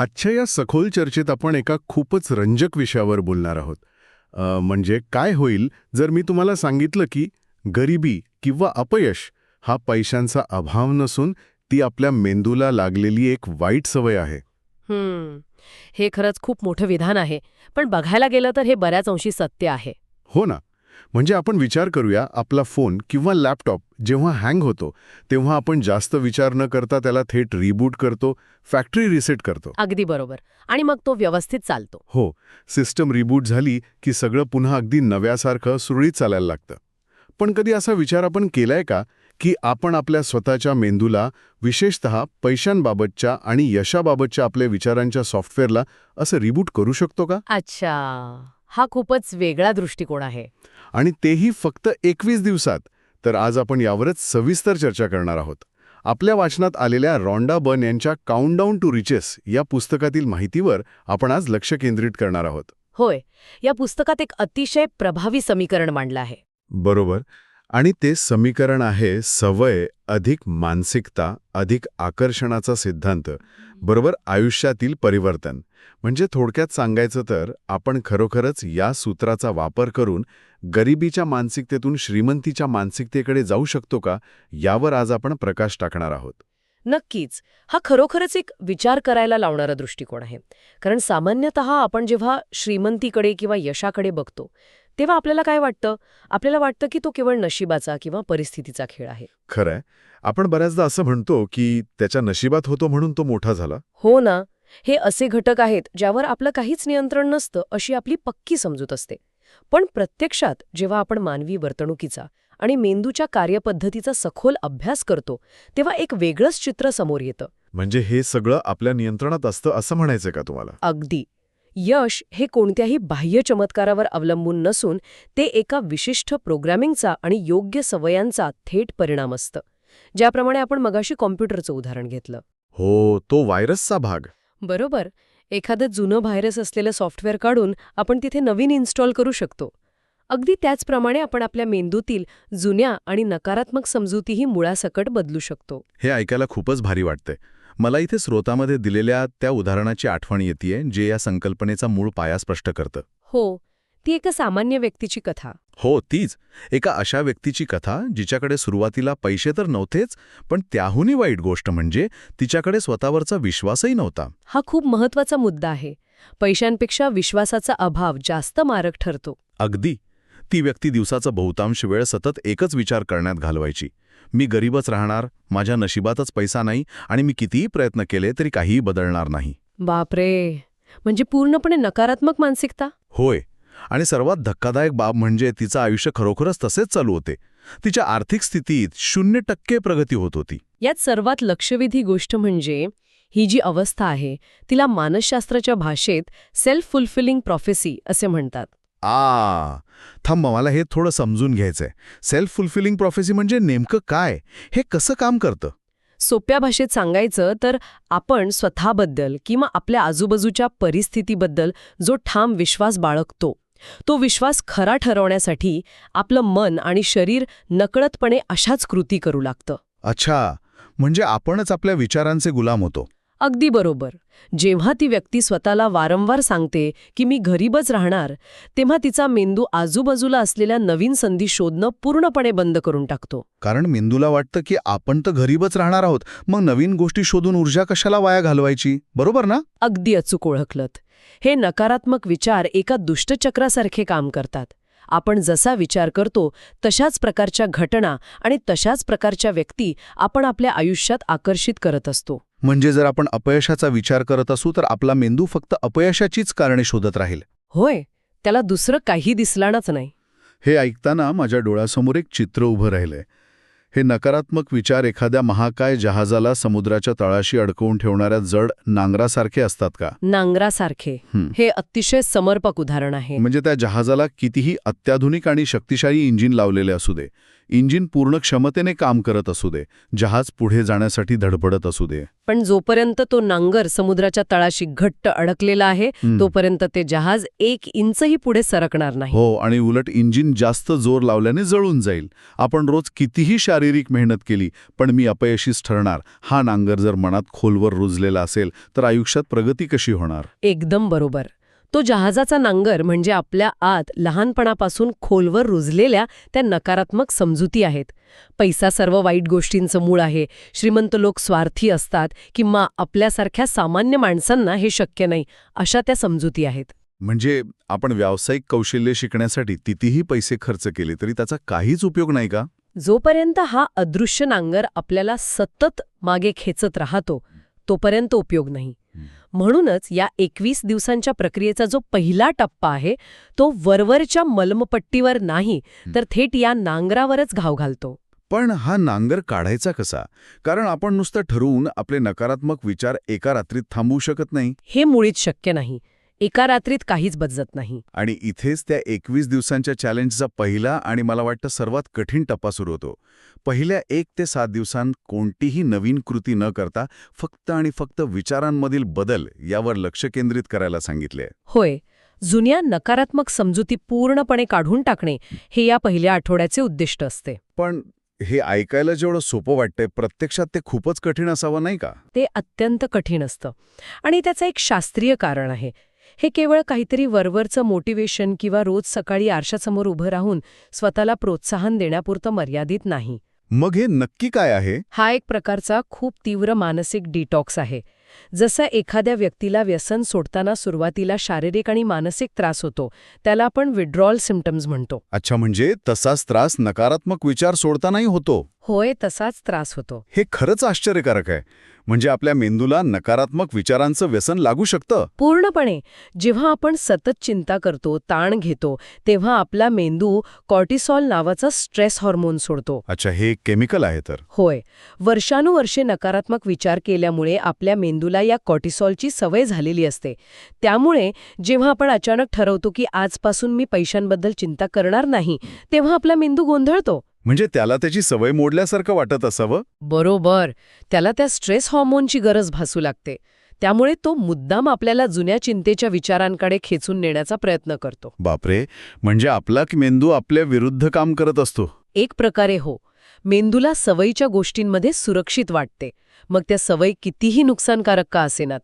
आजच्या या सखोल चर्चेत आपण एका खूपच रंजक विषयावर बोलणार आहोत. म्हणजे काय होईल जर मी तुम्हाला सांगितलं की गरिबी किंवा अपयश हा पैशांचा अभाव नसून ती आपल्या मेंदूला लागलेली एक वाईट सवय आहे. हम्म. हे खरंच खूप मोठं विधान आहे, पण बघायला गेलं तर हे बऱ्याच अंशी सत्य आहे. हो ना. म्हणजे आपण विचार करूया, आपला फोन किंवा लॅपटॉप जेव्हा हँग होतो तेव्हा आपण जास्त विचार न करता त्याला थेट रिबूट करतो, फॅक्टरी रिसेट करतो. अगदी बरोबर. आणि मग तो व्यवस्थित चालतो. हो, सिस्टम रिबूट झाली की सगळं पुन्हा अगदी नव्यासारखं सुरळीत चालायला लागतं. पण कधी असा विचार आपण केलाय का की आपण आपल्या स्वतःच्या मेंदूला, विशेषतः पैशांबाबतच्या आणि यशाबाबतच्या आपल्या विचारांच्या सॉफ्टवेअरला असं रिबूट करू शकतो का? अच्छा, हा खूपच वेगळा दृष्टिकोन आहे. आणि तेही फक्त 21 दिवसात. तर आज आपण यावरच सविस्तर चर्चा करणार आहोत. आपल्या वाचनात आलेल्या रॉन्डा बर्न यांच्या काउंटडाऊन टू रिचेस या पुस्तकातील माहितीवर आपण आज लक्ष केंद्रित करणार आहोत. होय, या पुस्तकात एक अतिशय प्रभावी समीकरण मांडलं आहे. बरोबर. आणि ते समीकरण आहे सवय अधिक मानसिकता अधिक आकर्षणाचा सिद्धांत बरोबर आयुष्यातील परिवर्तन. म्हणजे थोडक्यात सांगायचं तर आपण खरोखरच या सूत्राचा वापर करून गरिबीच्या मानसिकतेतून श्रीमंतीच्या मानसिकतेकडे जाऊ शकतो का, यावर आज आपण प्रकाश टाकणार आहोत. नक्कीच. हा खरोखरच एक विचार करायला लावणारा दृष्टिकोन आहे. कारण सामान्यतः आपण जेव्हा श्रीमंतीकडे किंवा यशाकडे बघतो तेव्हा आपल्याला काय वाटतं? आपल्याला वाटतं की तो केवळ नशिबाचा किंवा परिस्थितीचा खेळ आहे. खरंय, आपण बऱ्याचदा असं म्हणतो की त्याच्या नशिबात होतो म्हणून तो मोठा झाला. हो ना. हे असे घटक आहेत ज्यावर आपलं काहीच नियंत्रण नसतं अशी आपली पक्की समजूत असते. पण प्रत्यक्षात जेव्हा आपण मानवी वर्तणुकीचा आणि मेंदूच्या कार्यपद्धतीचा सखोल अभ्यास करतो तेव्हा एक वेगळंच चित्र समोर येतं. म्हणजे हे सगळं आपल्या नियंत्रणात असतं असं म्हणायचं का तुम्हाला? अगदी. यश हे कोणत्याही बाह्य चमत्कारावर अवलंबून नसून ते एका विशिष्ट प्रोग्रॅमिंगचा आणि योग्य सवयांचा थेट परिणाम असतं. ज्याप्रमाणे आपण मगाशी कॉम्प्युटरचं उदाहरण घेतलं. हो, तो व्हायरसचा भाग. बरोबर. एखादं जुनं व्हायरस असलेलं सॉफ्टवेअर काढून आपण तिथे नवीन इन्स्टॉल करू शकतो. अगदी त्याचप्रमाणे आपण आपल्या मेंदूतील जुन्या आणि नकारात्मक समजुतीही मुळासकट बदलू शकतो. हे ऐकायला खूपच भारी वाटतंय. मला इथे स्रोतामध्ये दिलेल्या त्या उदाहरणाची आठवण येतेय जे या संकल्पनेचा मूळ पाया स्पष्ट करतं. हो, ती एका सामान्य व्यक्तीची कथा. हो, तीच. एका अशा व्यक्तीची कथा जिच्याकडे सुरुवातीला पैसे तर नव्हतेच, पण त्याहूनही वाईट गोष्ट म्हणजे तिच्याकडे स्वतःवरचा विश्वासही नव्हता. हा खूप महत्वाचा मुद्दा आहे. पैशांपेक्षा विश्वासाचा अभाव जास्त मारक ठरतो. अगदी. ती व्यक्ती दिवसाचा बहुतांश वेळ सतत एकच विचार करण्यात घालवायची. मी गरीबच राहणार, माझ्या नशिबातच पैसा नाही आणि मी कितीही प्रयत्न केले तरी काहीही बदलणार नाही. बापरे, म्हणजे पूर्णपणे नकारात्मक मानसिकता. होय. आणि सर्वात धक्कादायक बाब म्हणजे तिचं आयुष्य खरोखरच तसेच चालू होते. तिच्या आर्थिक स्थितीत 0% प्रगती होत होती. यात सर्वात लक्षवेधी गोष्ट म्हणजे ही जी अवस्था आहे तिला मानसशास्त्राच्या भाषेत सेल्फ फुलफिलिंग प्रॉफेसी असे म्हणतात. थांब, मला हे थोडं समजून घ्यायचंय. सेल्फ फुलफिलिंग प्रॉफेसी म्हणजे नेमकं काय? हे कसं काम करतं? सोप्या भाषेत सांगायचं तर आपण स्वतःबद्दल किंवा आपल्या आजूबाजूच्या परिस्थितीबद्दल जो ठाम विश्वास बाळगतो तो विश्वास खरा ठरवण्यासाठी आपलं मन आणि शरीर नकळतपणे अशाच कृती करू लागतं. अच्छा, म्हणजे आपणच आपल्या विचारांचे गुलाम होतो. अगदी बरोबर. जेव्हा ती व्यक्ती स्वतःला वारंवार सांगते की मी गरीबच राहणार, तेव्हा तिचा मेंदू आजूबाजूला असलेल्या नवीन संधी शोधणं पूर्णपणे बंद करून टाकतो. कारण मेंदूला वाटतं की आपण तर गरीबच राहणार आहोत, मग नवीन गोष्टी शोधून ऊर्जा कशाला वाया घालवायची, बरोबर ना? अगदी अचूक ओळखलत. हे नकारात्मक विचार एका दुष्टचक्रासारखे काम करतात. आपण जसा विचार करतो तशाच प्रकारच्या घटना आणि तशाच प्रकारच्या व्यक्ती आपण आपल्या आयुष्यात आकर्षित करत असतो. म्हणजे जर आपण अपयशाचा विचार करत असू तर आपला मेंदू फक्त अपयशाचीच कारणे शोधत राहील. होय, त्याला दुसरं काही दिसणारच नाही. हे ऐकताना माझ्या डोळ्यासमोर एक चित्र उभं राहिलंय. हे नकारात्मक विचार एखाद्या महाकाय जहाजाला समुद्राच्या तळाशी अडकवून ठेवणाऱ्या जड नांगरासारखे असतात का? नांगरासारखे. हे अतिशय समर्पक उदाहरण आहे. म्हणजे त्या जहाजाला कितीही अत्याधुनिक आणि शक्तिशाली इंजिन लावलेले असू दे इंजिन पूर्ण क्षमतेने काम करत असू दे, जहाज पुढे जाण्यासाठी धडपडत असू दे. पण जोपर्यंत तो नांगर समुद्राच्या तळाशी घट्ट अडकलेला आहे तोपर्यंत ते जहाज 1 इंचही पुढे सरकणार नाही. हो, आणि उलट इंजिन जास्त जोर लावल्याने जळून जाईल. आपण रोज कितीही शारीरिक मेहनत केली पण मी अपयशीच ठरणार, हा नांगर जर मनात खोलवर रुजलेला असेल तर आयुष्यात प्रगती कशी होणार? एकदम बरोबर. तो जहाजाचा नांगर म्हणजे आपल्या आत लहानपणापासून खोलवर रुजलेल्या त्या नकारात्मक समजुती आहेत. पैसा सर्व वाईट गोष्टींचं मूळ आहे, श्रीमंत लोक स्वार्थी असतात किंवा आपल्यासारख्या सामान्य माणसांना हे शक्य नाही, अशा त्या समजुती आहेत. म्हणजे आपण व्यावसायिक कौशल्य शिकण्यासाठी कितीही पैसे खर्च केले तरी त्याचा काहीच उपयोग नाही का? जोपर्यंत हा अदृश्य नांगर आपल्याला सतत मागे खेचत राहतो तोपर्यंत उपयोग नाही. म्हणूनच या 21 दिवसांच्या प्रक्रियेचा जो पहिला टप्पा आहे तो वरवरच्या मलमपट्टीवर नाही तर थेट या नांगरावरच घाव घालतो. पण हा नांगर काढायचा कसा? कारण आपण नुसतं ठरवून आपले नकारात्मक विचार एका रात्रीत थांबवू शकत नाही. हे मुळीच शक्य नाही. एका रात्रीत काहीच बदलत नाही. आणि इथेच त्या 21 दिवसांच्या चॅलेंजचा पहिला आणि मला वाटतं सर्वात कठीण टप्पा सुरू होतो. पहिल्या 1 ते 7 दिवसांत कोणतीही नवीन कृती न करता फक्त आणि फक्त विचारांमधील बदल यावर लक्ष केंद्रित करायला सांगितले. होय, जुन्या नकारात्मक समजुती पूर्णपणे काढून टाकणे हे या पहिल्या आठवड्याचे उद्दिष्ट असते. पण हे ऐकायला जेवढं सोपं वाटतंय प्रत्यक्षात ते खूपच कठीण असावं नाही का? ते अत्यंत कठीण असतं आणि त्याचं एक शास्त्रीय कारण आहे. हे केवळ काहीतरी वरवरचं मोटिवेशन किंवा रोज सकाळी आरशासमोर उभं राहून स्वतःला प्रोत्साहन देण्यापुरतं मर्यादित नाही. मग हे नक्की काय आहे? हा एक प्रकारचा खूप तीव्र मानसिक डिटॉक्स आहे. जसं एखाद्या व्यक्तीला व्यसन सोडताना सुरुवातीला शारीरिक आणि मानसिक त्रास होतो, त्याला आपण विड्रॉल सिम्पटम्स म्हणतो. अच्छा, म्हणजे तसाच त्रास नकारात्मक विचार सोडतानाही होतो? होय, तसाच त्रास होतो. हे खरंच आश्चर्यकारक आहे. म्हणजे आपल्या मेंदूला नकारात्मक विचारांचं व्यसन लागू शकतं? पूर्णपणे. जेव्हा आपण सतत चिंता करतो, ताण घेतो, तेव्हा आपला मेंदू कॉर्टिसॉल नावाचा स्ट्रेस हार्मोन सोडतो. अच्छा, हे एक केमिकल आहे तर? होय. वर्षानुवर्षे नकारात्मक विचार केल्यामुळे आपल्या मेंदूला या कॉर्टिसॉलची सवय झालेली असते. त्यामुळे जेव्हा आपण अचानक ठरवतो की आजपासून मी पैशांबद्दल चिंता करणार नाही, तेव्हा आपला मेंदू गोंधळतो. म्हणजे त्याला त्याची सवय मोडल्यासारखं वाटत असावं? बरोबर. त्याला त्या स्ट्रेस हार्मोनची गरज भासू लागते. त्यामुळे तो मुद्दाम आपल्याला जुन्या चिंतेच्या विचारांकडे खेचून नेण्याचा प्रयत्न करतो. बापरे, म्हणजे आपला मेंदू आपल्या विरुद्ध काम करत असतो? एक प्रकारे हो. मेंदूला सवयीच्या गोष्टींमध्ये सुरक्षित वाटते, मग त्या सवयी कितीही नुकसानकारक का असेनात.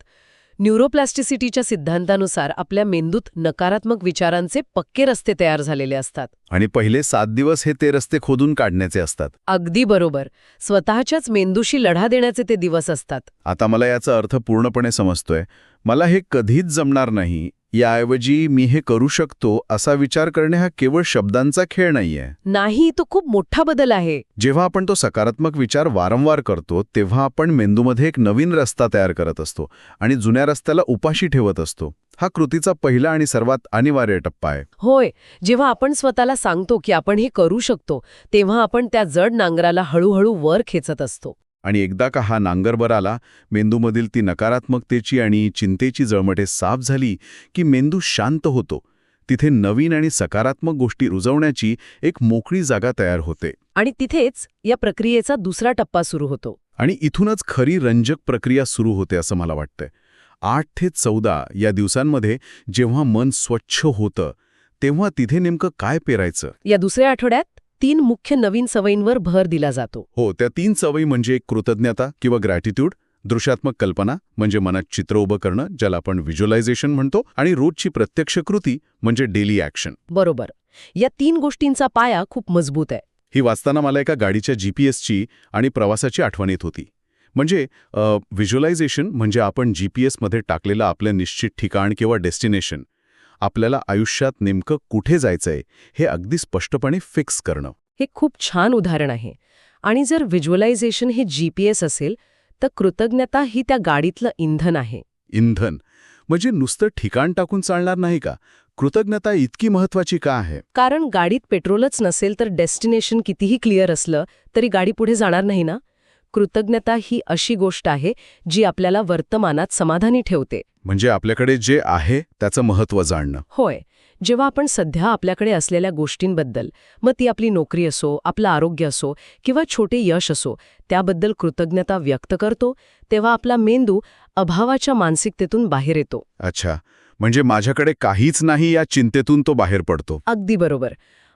न्यूरोप्लास्टिसिटीच्या सिद्धांतानुसार आपल्या मेंदूत नकारात्मक विचारांचे पक्के रस्ते तयार झालेले असतात. आणि पहिले 7 दिवस हे ते रस्ते खोदून काढण्याचे असतात. अगदी बरोबर. स्वतःच्याच मेंदूशी लढा देण्याचे ते दिवस असतात. आता मला याचा अर्थ पूर्णपणे समजतोय. मला हे कधीच जमणार नाही, याऐवजी मी हे करू शकतो असा विचार करणे हा केवळ शब्दांचा खेळ नाहीये. नाही, तो खूप मोठा बदल आहे. जेव्हा आपण तो सकारात्मक विचार वारंवार करतो तेव्हा आपण मेंदूमध्ये एक नवीन रस्ता तयार करत असतो आणि जुन्या रस्त्याला उपाशी ठेवत असतो. हा कृतीचा पहिला आणि सर्वात अनिवार्य टप्पा आहे. होय. जेव्हा आपण स्वतःला सांगतो की आपण हे करू शकतो, तेव्हा आपण त्या जड नांगराला हळूहळू वर खेचत असतो. आणि एकदा का हा नांगरभर आला, मेंदूमधील ती नकारात्मकतेची आणि चिंतेची जळमटे साफ झाली की मेंदू शांत होतो. तिथे नवीन आणि सकारात्मक गोष्टी रुजवण्याची एक मोकळी जागा तयार होते. आणि तिथेच या प्रक्रियेचा दुसरा टप्पा सुरू होतो. आणि इथूनच खरी रंजक प्रक्रिया सुरू होते असं मला वाटतंय. 8 ते 14 या दिवसांमध्ये जेव्हा मन स्वच्छ होतं तेव्हा तिथे नेमकं काय पेरायचं? या दुसऱ्या आठवड्यात 3 मुख्य नवीन सवयींवर भर दिला जातो. हो, त्या 3 सवयी म्हणजे कृतज्ञता किंवा ग्रॅटिट्यूड, दृश्यात्मक कल्पना म्हणजे मनात चित्र उभं करणं ज्याला आपण व्हिज्युअलायझेशन म्हणतो, आणि रोजची प्रत्यक्ष कृती म्हणजे डेली ॲक्शन. बरोबर. या 3 गोष्टींचा पाया खूप मजबूत आहे. ही वाचताना मला एका गाडीच्या जीपीएसची आणि प्रवासाची आठवण येत होती. म्हणजे व्हिज्युअलायझेशन म्हणजे आपण जीपीएसमध्ये टाकलेलं आपलं निश्चित ठिकाण किंवा डेस्टिनेशन, आपल्याला आयुष्यात नेमकं कुठे जायचंय हे अगदी स्पष्टपणे फिक्स करणं. हे खूप छान उदाहरण आहे. आणि जर व्हिज्युअलायझेशन हे जीपीएस असेल तर कृतज्ञता ही त्या गाडीतलं इंधन आहे. इंधन म्हणजे नुसतं ठिकाण टाकून चालणार नाही का? कृतज्ञता इतकी महत्वाची का आहे? कारण गाडीत पेट्रोलच नसेल तर डेस्टिनेशन कितीही क्लिअर असलं तरी गाडी पुढे जाणार नाही ना. कृतज्ञता ही अशी गोष्ट आहे जी आपल्याला वर्तमानात समाधानी ठेवते. म्हणजे आपल्याकडे जे आहे त्याचं महत्त्व जाणणं. होय. जेव्हा आपण सध्या आपल्याकडे असलेल्या गोष्टींबद्दल, मग ती आपली नोकरी असो, आपलं आरोग्य असो किंवा छोटे यश असो, त्याबद्दल कृतज्ञता व्यक्त करतो, तेव्हा आपला मेंदू अभावाच्या मानसिकतेतून बाहेर येतो. अच्छा, म्हणजे माझ्याकडे काहीच नाही या चिंतेतून तो बाहेर पडतो. अगदी बरोबर.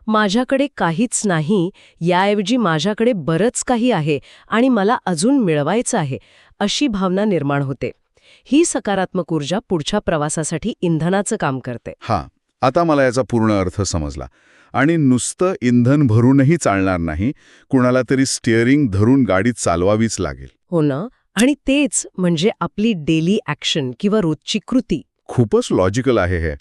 माझ्याकडे काहीच नाही, याऐवजी माझ्याकडे बरंच काही आहे आणि मला अजून मिळवायचं आहे, अशी भावना निर्माण होते. ही सकारात्मक ऊर्जा पुढच्या प्रवासासाठी इंधनाचं काम करते. हां, आता मला याचा पूर्ण अर्थ समजला. आणि नुसतं इंधन भरूनही चालणार नाही, कुणाला तरी स्टिअरिंग धरून गाडी चालवावीच लागेल. हो ना? आणि तेच म्हणजे आपली डेली ॲक्शन किंवा रोजची कृती. खूपच लॉजिकल आहे हे.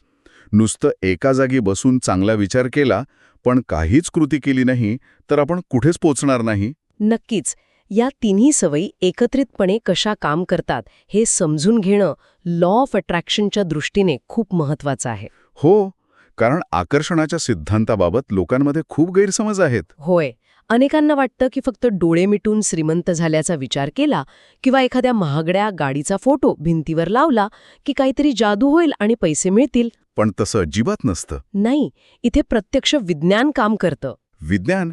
नुसतं एका जागी बसून चांगला विचार केला, पण काहीच कृती केली नाही, तर आपण कुठेच पोचणार नाही. नक्कीच. या तिन्ही सवयी एकत्रितपणे कशा काम करतात हे समजून घेणं लॉ ऑफ अट्रॅक्शनच्या दृष्टीने खूप महत्वाचं आहे. हो, कारण आकर्षणाच्या सिद्धांताबाबत लोकांमध्ये खूप गैरसमज आहेत. होय. अनेकांना वाटतं की फक्त डोळे मिटून श्रीमंत झाल्याचा विचार केला किंवा एखाद्या महागड्या गाडीचा फोटो भिंतीवर लावला की काहीतरी जादू होईल आणि पैसे मिळतील. पण तसं अजिबात नसतं. नाही, इथे प्रत्यक्ष विज्ञान काम करतं. विज्ञान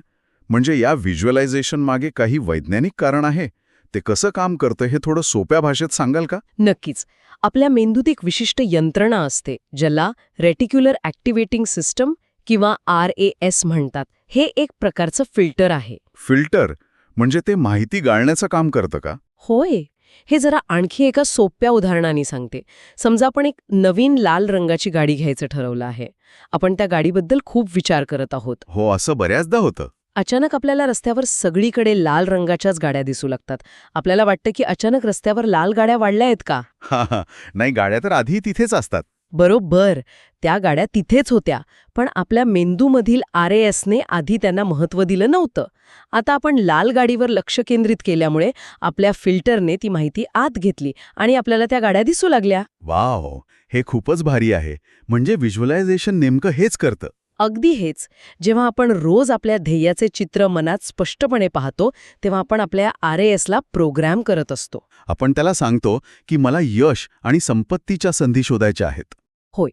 म्हणजे या व्हिज्युअलायझेशन मागे काही वैज्ञानिक कारण आहे. ते कसं काम करतं हे थोडं सोप्या भाषेत सांगाल का? नक्कीच. आपल्या मेंदूत एक विशिष्ट यंत्रणा असते, ज्याला रेटिक्युलर ॲक्टिव्हेटिंग सिस्टम किंवा RAS म्हणतात. हे एक प्रकारचं फिल्टर आहे. फिल्टर म्हणजे ते माहिती गाळण्याचं काम करतं का? होय. हे जरा आणखी एका सोप्या उदाहरणाने सांगते. समजा आपण एक नवीन लाल रंगाची गाडी घ्यायचं ठरवलं आहे. आपण त्या गाडीबद्दल खूप विचार करत आहोत. हो, असं बऱ्याचदा होतं. अचानक आपल्याला रस्त्यावर सगळीकडे लाल रंगाच्याच गाड्या दिसू लागतात. आपल्याला वाटतं की अचानक रस्त्यावर लाल गाड्या वाढल्या आहेत का? हा, नाही, गाड्या तर आधी तिथेच असतात. बरोबर. त्या गाड्या तिथेच होत्या, पण आपल्या मेंदूमधील RASने आधी त्यांना महत्त्व दिलं नव्हतं. आता आपण लाल गाडीवर लक्ष केंद्रित केल्यामुळे आपल्या फिल्टरने ती माहिती आत घेतली आणि आपल्याला त्या गाड्या दिसू लागल्या. वाव, हे खूपच भारी आहे. म्हणजे व्हिज्युअलायझेशन नेमकं हेच करतं. अगदी हेच. जेव्हा आपण रोज आपल्या ध्येयाचे चित्र मनात स्पष्टपणे पाहतो, तेव्हा आपण आपल्या RASला प्रोग्राम करत असतो. आपण त्याला सांगतो की मला यश आणि संपत्तीच्या संधी शोधायच्या आहेत. होय.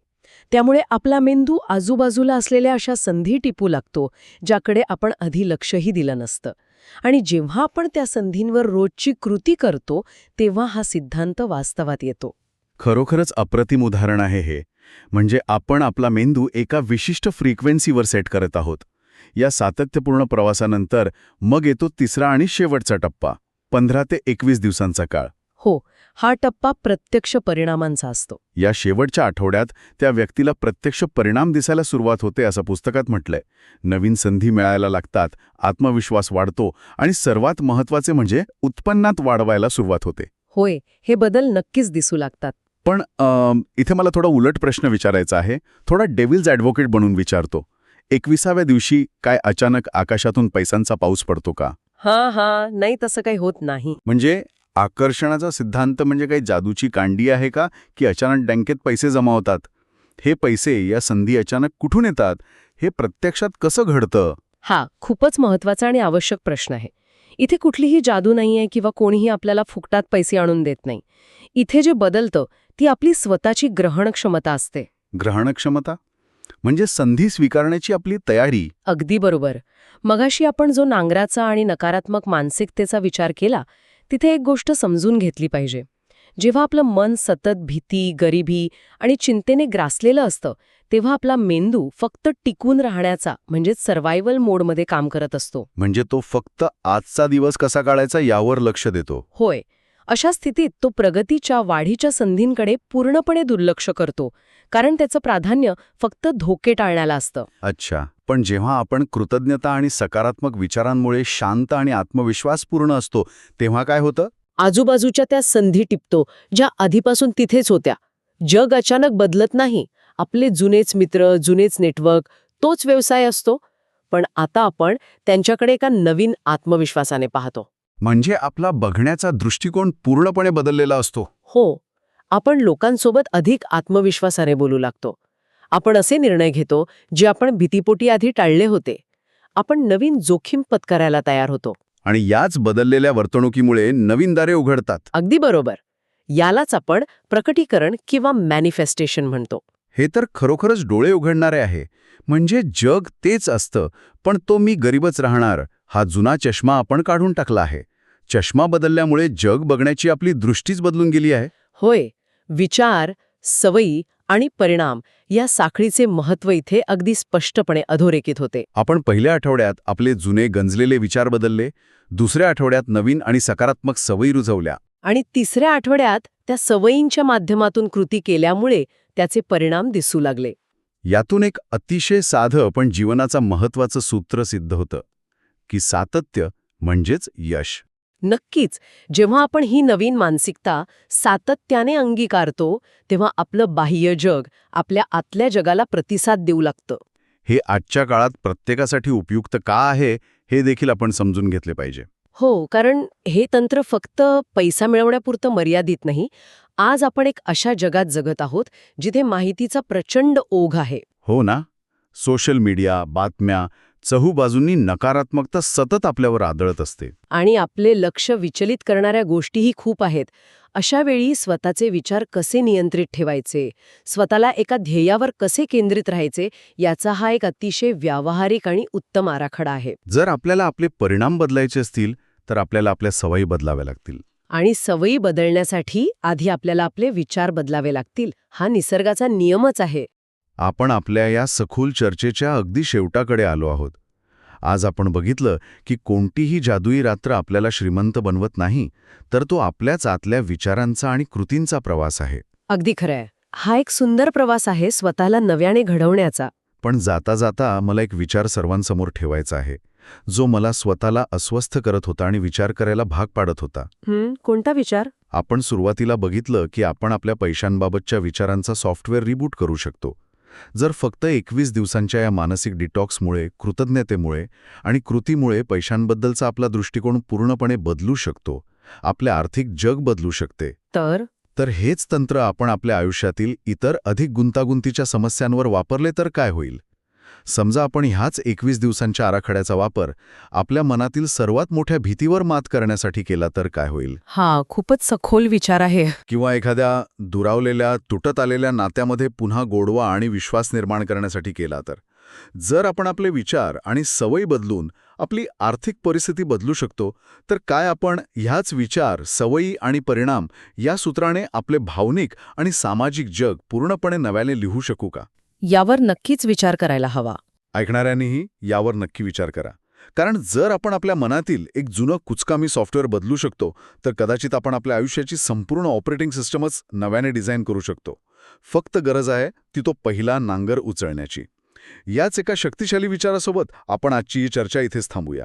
त्यामुळे आपला मेंदू आजूबाजूला असलेल्या अशा संधी टिपू लागतो, ज्याकडे आपण आधी लक्षही दिलं नसतं. आणि जेव्हा आपण त्या संधींवर रोजची कृती करतो, तेव्हा हा सिद्धांत वास्तवात येतो. खरोखरच अप्रतिम उदाहरण आहे हे. म्हणजे आपण आपला मेंदू एका विशिष्ट फ्रिक्वेन्सीवर सेट करत आहोत. या सातत्यपूर्ण प्रवासानंतर मग येतो तिसरा आणि शेवटचा टप्पा, 15 ते 21 दिवसांचा काळ. हो, हा टप्पा प्रत्यक्ष परिणामांचा असतो. या शेवटच्या आठवड्यात त्या व्यक्तीला प्रत्यक्ष परिणाम दिसायला सुरुवात होते असं पुस्तकात म्हटलंय. नवीन संधी मिळायला लागतात, आत्मविश्वास वाढतो आणि सर्वात महत्त्वाचे म्हणजे उत्पन्नात वाढवायला सुरुवात होते. होय, हे बदल नक्कीच दिसू लागतात. पण इथे मला थोडा उलट प्रश्न विचारायचा आहे. थोडा डेव्हिल्स ॲडव्होकेट बनून विचारतो. 21व्या दिवशी काय अचानक आकाशातून पैसांचा पाऊस पडतो का? नाही, तसं काही होत नाही. म्हणजे आकर्षणाचा सिद्धांत म्हणजे काही जादूची कांडी आहे का, की अचानक बँकेत पैसे जमा होतात? हे पैसे, या संधी अचानक कुठून येतात? हे प्रत्यक्षात कसं घडतं? हा खूपच महत्वाचा आणि आवश्यक प्रश्न आहे. इथे कुठलीही जादू नाहीये किंवा कोणीही आपल्याला फुकटात पैसे आणून देत नाही. इथे जे बदलतं ती आपली स्वतःची ग्रहण क्षमता असते. ग्रहण क्षमता म्हणजे संधी स्वीकारण्याची आपली तयारी. अगदी बरोबर. मगाशी आपण जो नांगराचा आणि नकारात्मक मानसिकतेचा विचार केला, तिथे एक गोष्ट समजून घेतली पाहिजे. जेव्हा आपलं मन सतत भीती, गरिबी आणि चिंतेने ग्रासलेलं असतं, तेव्हा आपला मेंदू फक्त टिकून राहण्याचा म्हणजे सर्व्हायव्हल मोडमध्ये काम करत असतो. म्हणजे तो फक्त आजचा दिवस कसा काढायचा यावर लक्ष देतो. होय. अशा स्थितीत तो प्रगतीच्या, वाढीच्या संधींकडे पूर्णपणे दुर्लक्ष करतो, कारण त्याचं प्राधान्य फक्त धोके टाळण्याला असतं. अच्छा, पण जेव्हा आपण कृतज्ञता आणि सकारात्मक विचारांमुळे शांत आणि आत्मविश्वासपूर्ण असतो, तेव्हा काय होतं? आजूबाजूच्या त्या संधी टिपतो, ज्या आधीपासून तिथेच होत्या. जग अचानक बदलत नाही. आपले जुनेच मित्र, जुनेच नेटवर्क, तोच व्यवसाय असतो. पण आता आपण त्यांच्याकडे एका नवीन आत्मविश्वासाने पाहतो. म्हणजे आपला बघण्याचा दृष्टिकोन पूर्णपणे बदललेला असतो. हो, आपण लोकांसोबत अधिक आत्मविश्वासाने बोलू लागतो. आपण असे निर्णय घेतो जे आपण भीतीपोटी आधी टाळले होते. आपण नवीन जोखीम पत्करायला तयार होतो. आणि याच बदललेल्या वर्तणुकीमुळे नवीन दारे उघडतात. अगदी बरोबर. यालाच आपण प्रकटीकरण किंवा मॅनिफेस्टेशन म्हणतो. हे तर खरोखरच डोळे उघडणारे आहे. म्हणजे जग तेच असतं, पण तो मी गरीबच राहणार हा जुना चष्मा आपण काढून टाकला आहे. चष्मा बदलल्यामुळे जग बघण्याची आपली दृष्टीच बदलून गेली आहे. होय, विचार, सवयी आणि परिणाम या साखळीचे महत्त्व इथे अगदी स्पष्टपणे अधोरेखित होते. आपण पहिल्या आठवड्यात आपले जुने गंजलेले विचार बदलले, दुसऱ्या आठवड्यात नवीन आणि सकारात्मक सवयी रुजवल्या. आणि तिसऱ्या आठवड्यात त्या सवयींच्या माध्यमातून कृती केल्यामुळे त्याचे परिणाम दिसू लागले. यातून एक अतिशय साधं पण जीवनाचं महत्त्वाचं सूत्र सिद्ध होतं की सातत्य म्हणजेच यश. नक्कीच, जेव्हा आपण ही नवीन मानसिकता सातत्याने अंगीकारतो तेव्हा आपलं बाह्य जग आपल्या आतल्या जगाला प्रतिसाद देऊ लागतं. हे आजच्या काळात प्रत्येकासाठी उपयुक्त का आहे हे देखील आपण समजून घेतले पाहिजे. हो, कारण हे तंत्र फक्त पैसा मिळवण्यापुरतं मर्यादित नाही. आज आपण एक अशा जगात जगत आहोत जिथे माहितीचा प्रचंड ओघ आहे. हो ना. सोशल मीडिया, बातम्या, चहूबाजूंनी नकारात्मकता सतत आपल्यावर आदळत असते. आणि आपले लक्ष विचलित करणाऱ्या गोष्टीही खूप आहेत. अशा वेळी स्वतःचे विचार कसे नियंत्रित ठेवायचे, स्वतःला एका ध्येयावर कसे केंद्रित राहायचे, याचा हा एक अतिशय व्यावहारिक आणि उत्तम आराखडा आहे. जर आपल्याला आपले परिणाम बदलायचे असतील तर आपल्याला आपल्या सवयी बदलाव्या लागतील. आणि सवयी बदलण्यासाठी आधी आपल्याला आपले विचार बदलावे लागतील. हा निसर्गाचा नियमच आहे. आपण आपल्या या सखोल चर्चेच्या अगदी शेवटाकडे आलो आहोत. आज आपण बघितलं की कोणतीही जादुई रात्र आपल्याला श्रीमंत बनवत नाही, तर तो आपल्याच आतल्या विचारांचा आणि कृतींचा प्रवास आहे. अगदी खरंय. हा एक सुंदर प्रवास आहे स्वतःला नव्याने घडवण्याचा. पण जाता जाता मला एक विचार सर्वांसमोर ठेवायचा आहे, जो मला स्वतःला अस्वस्थ करत होता आणि विचार करायला भाग पाडत होता. कोणता विचार? आपण सुरुवातीला बघितलं की आपण आपल्या पैशांबाबतच्या विचारांचा सॉफ्टवेअर रिबूट करू शकतो. जर फक्त 21 दिवसांच्या या मानसिक डिटॉक्समुळे, कृतज्ञतेमुळे आणि कृतीमुळे पैशांबद्दलचा आपला दृष्टिकोन पूर्णपणे बदलू शकतो, आपले आर्थिक जग बदलू शकते, तर हेच तंत्र आपण आपल्या आयुष्यातील इतर अधिक गुंतागुंतीच्या समस्यांवर वापरले तर काय होईल? समजा आपण ह्याच 21 दिवसांच्या आराखड्याचा वापर आपल्या मनातील सर्वात मोठ्या भीतीवर मात करण्यासाठी केला तर काय होईल? हा खूपच सखोल विचार आहे. किंवा एखाद्या दुरावलेल्या, तुटत आलेल्या नात्यामध्ये पुन्हा गोडवा आणि विश्वास निर्माण करण्यासाठी केला तर? जर आपण आपले विचार आणि सवयी बदलून आपली आर्थिक परिस्थिती बदलू शकतो, तर काय आपण ह्याच विचार, सवयी आणि परिणाम या सूत्राने आपले भावनिक आणि सामाजिक जग पूर्णपणे नव्याने लिहू शकू का? यावर नक्कीच विचार करायला हवा. ऐकणाऱ्यांनीही यावर नक्की विचार करा. कारण जर आपण आपल्या मनातील एक जुनं कुचकामी सॉफ्टवेअर बदलू शकतो, तर कदाचित आपण आपल्या आयुष्याची संपूर्ण ऑपरेटिंग सिस्टमच नव्याने डिझाईन करू शकतो. फक्त गरज आहे ती तो पहिला नांगर उचलण्याची. याच एका शक्तिशाली विचारासोबत आपण आजची ही चर्चा इथेच थांबूया.